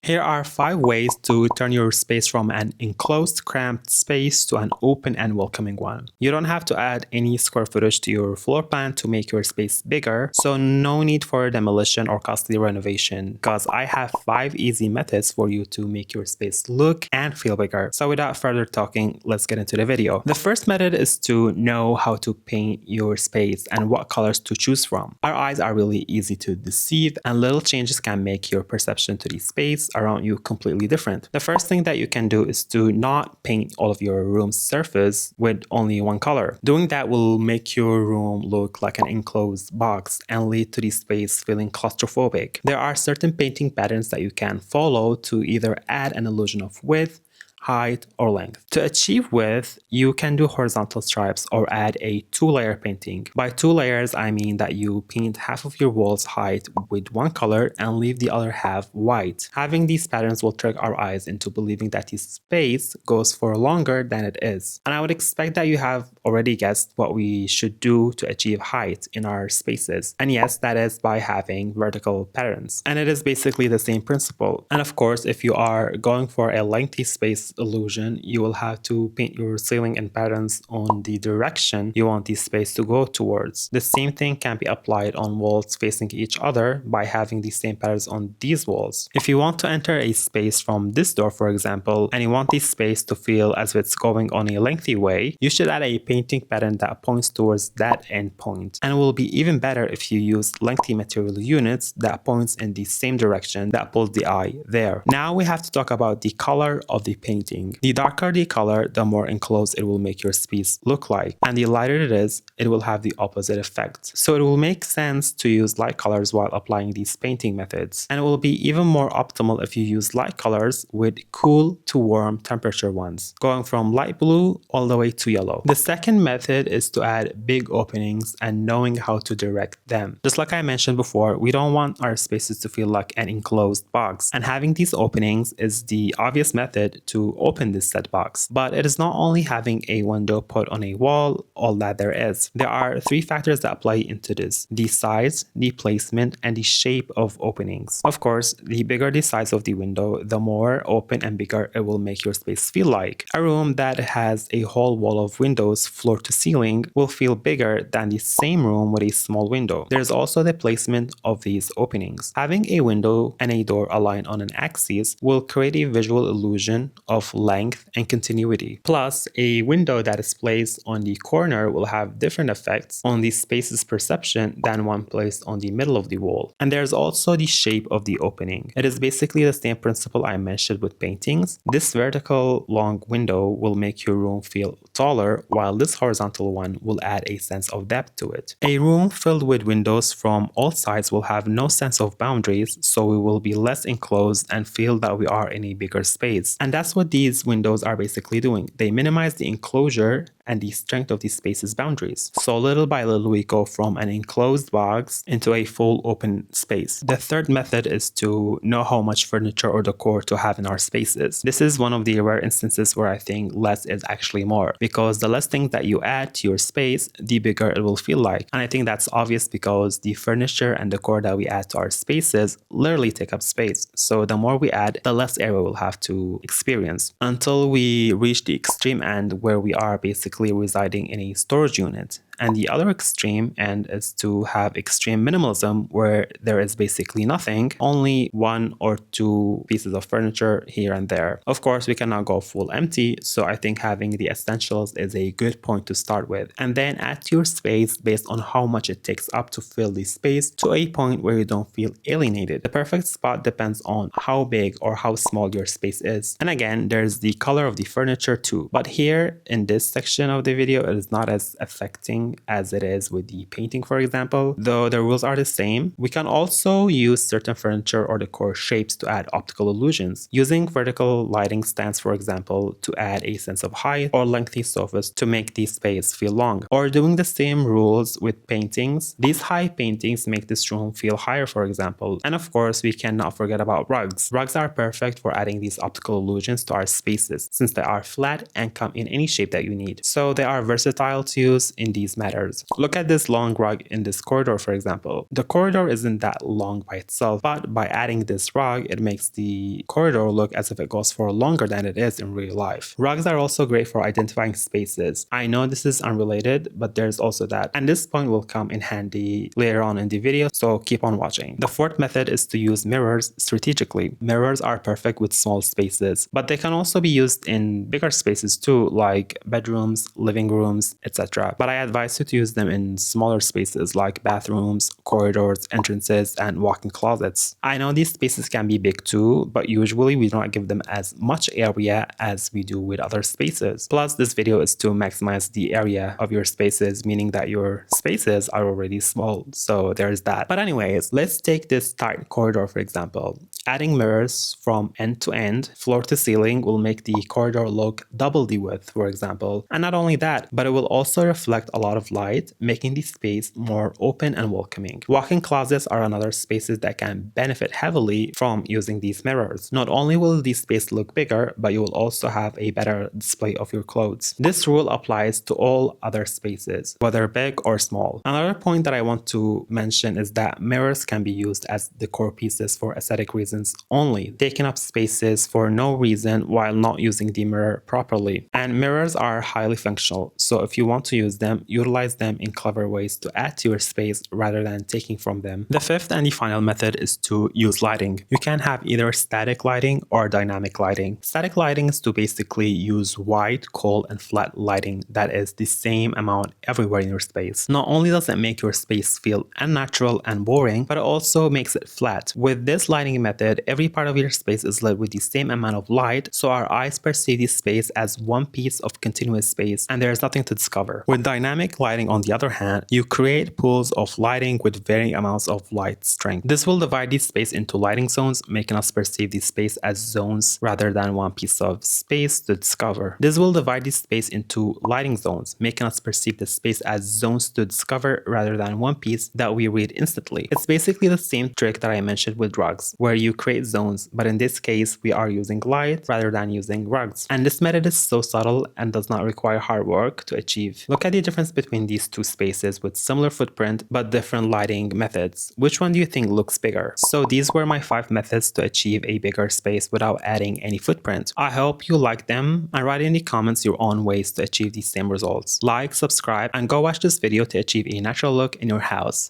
Here are 5 ways to turn your space from an enclosed, cramped space to an open and welcoming one. You don't have to add any square footage to your floor plan to make your space bigger, so no need for demolition or costly renovation, because I have 5 easy methods for you to make your space look and feel bigger. So without further talking, let's get into the video. The first method is to know how to paint your space and what colors to choose from. Our eyes are really easy to deceive, and little changes can make your perception to the space around you completely different. The first thing that you can do is to not paint all of your room's surface with only one color. Doing that will make your room look like an enclosed box and lead to the space feeling claustrophobic. There are certain painting patterns that you can follow to either add an illusion of width, height, or length. To achieve width, you can do horizontal stripes or add a 2-layer painting. By 2 layers, I mean that you paint half of your wall's height with one color and leave the other half white. Having these patterns will trick our eyes into believing that the space goes for longer than it is. And I would expect that you have already guessed what we should do to achieve height in our spaces. And yes, that is by having vertical patterns. And it is basically the same principle. And of course, if you are going for a lengthy space illusion, you will have to paint your ceiling in patterns on the direction you want the space to go towards. The same thing can be applied on walls facing each other by having the same patterns on these walls. If you want to enter a space from this door, for example, and you want this space to feel as if it's going on a lengthy way, you should add a painting pattern that points towards that end point. And it will be even better if you use lengthy material units that points in the same direction that pulls the eye there. Now we have to talk about the color of the painting. The darker the color, the more enclosed it will make your space look like, and the lighter it is, it will have the opposite effect. So it will make sense to use light colors while applying these painting methods, and it will be even more optimal if you use light colors with cool to warm temperature ones, going from light blue all the way to yellow. The second method is to add big openings and knowing how to direct them. Just like I mentioned before, we don't want our spaces to feel like an enclosed box, and having these openings is the obvious method to open this set box. But it is not only having a window put on a wall all that there is. There are 3 factors that play into this: the size, the placement, and the shape of openings. Of course, the bigger the size of the window, the more open and bigger it will make your space feel like. A room that has a whole wall of windows floor to ceiling will feel bigger than the same room with a small window. There's also the placement of these openings. Having a window and a door aligned on an axis will create a visual illusion of length and continuity. Plus, a window that is placed on the corner will have different effects on the space's perception than one placed on the middle of the wall. And there's also the shape of the opening. It is basically the same principle I mentioned with paintings. This vertical long window will make your room feel taller, while this horizontal one will add a sense of depth to it. A room filled with windows from all sides will have no sense of boundaries, so we will be less enclosed and feel that we are in a bigger space. And that's what these windows are basically doing. They minimize the enclosure and the strength of the space's boundaries. So little by little we go from an enclosed box into a full open space. The third method is to know how much furniture or decor to have in our spaces. This is one of the rare instances where I think less is actually more, because the less things that you add to your space, the bigger it will feel like. And I think that's obvious because the furniture and decor that we add to our spaces literally take up space. So the more we add, the less area we'll have to experience, until we reach the extreme end where we are basically residing in a storage unit. And the other extreme end is to have extreme minimalism, where there is basically nothing, only 1 or 2 pieces of furniture here and there. Of course, we cannot go full empty, so I think having the essentials is a good point to start with. And then add to your space based on how much it takes up to fill the space to a point where you don't feel alienated. The perfect spot depends on how big or how small your space is. And again, there's the color of the furniture too. But here in this section of the video, it is not as affecting as it is with the painting, for example, though the rules are the same. We can also use certain furniture or decor shapes to add optical illusions, using vertical lighting stands, for example, to add a sense of height, or lengthy sofas to make the space feel long. Or doing the same rules with paintings. These high paintings make this room feel higher, for example. And of course, we cannot forget about rugs. Rugs are perfect for adding these optical illusions to our spaces, since they are flat and come in any shape that you need. so they are versatile to use in these matters. Look at this long rug in this corridor, for example. The corridor isn't that long by itself, but by adding this rug, it makes the corridor look as if it goes for longer than it is in real life. Rugs are also great for identifying spaces. I know this is unrelated, but there's also that. And this point will come in handy later on in the video, so keep on watching. The fourth method is to use mirrors strategically. Mirrors are perfect with small spaces, but they can also be used in bigger spaces too, like bedrooms, living rooms, etc. But I advise you to use them in smaller spaces like bathrooms, corridors, entrances, and walk-in closets. I know these spaces can be big too, but usually we do not give them as much area as we do with other spaces. Plus, this video is to maximize the area of your spaces, meaning that your spaces are already small, so there's that. But anyways, let's take this tight corridor for example. Adding mirrors from end to end, floor to ceiling will make the corridor look double the width, for example. And not only that, but it will also reflect a lot of light, making the space more open and welcoming. Walk-in closets are another spaces that can benefit heavily from using these mirrors. Not only will the space look bigger, but you will also have a better display of your clothes. This rule applies to all other spaces, whether big or small. Another point that I want to mention is that mirrors can be used as decor pieces for aesthetic reasons only, taking up spaces for no reason while not using the mirror properly. And mirrors are highly functional, so if you want to use them, utilize them in clever ways to add to your space rather than taking from them. The fifth and the final method is to use lighting. You can have either static lighting or dynamic lighting. Static lighting is to basically use white, cold, and flat lighting that is the same amount everywhere in your space. Not only does it make your space feel unnatural and boring, but it also makes it flat. With this lighting method, every part of your space is lit with the same amount of light, so our eyes perceive this space as one piece of continuous space, and there is nothing to discover. With dynamic lighting, on the other hand, you create pools of lighting with varying amounts of light strength. This will divide the space into lighting zones, making us perceive the space as zones rather than one piece of space to discover. This will divide the space into lighting zones, making us perceive the space as zones to discover rather than one piece that we read instantly. It's basically the same trick that I mentioned with rugs, where you create zones, but in this case we are using light rather than using rugs. And this method is so subtle and does not require hard work to achieve. Look at the difference between these two spaces with similar footprint but different lighting methods. Which one do you think looks bigger? So these were my 5 methods to achieve a bigger space without adding any footprint. I hope you like them, and write in the comments your own ways to achieve these same results. Like, subscribe, and go watch this video to achieve a natural look in your house.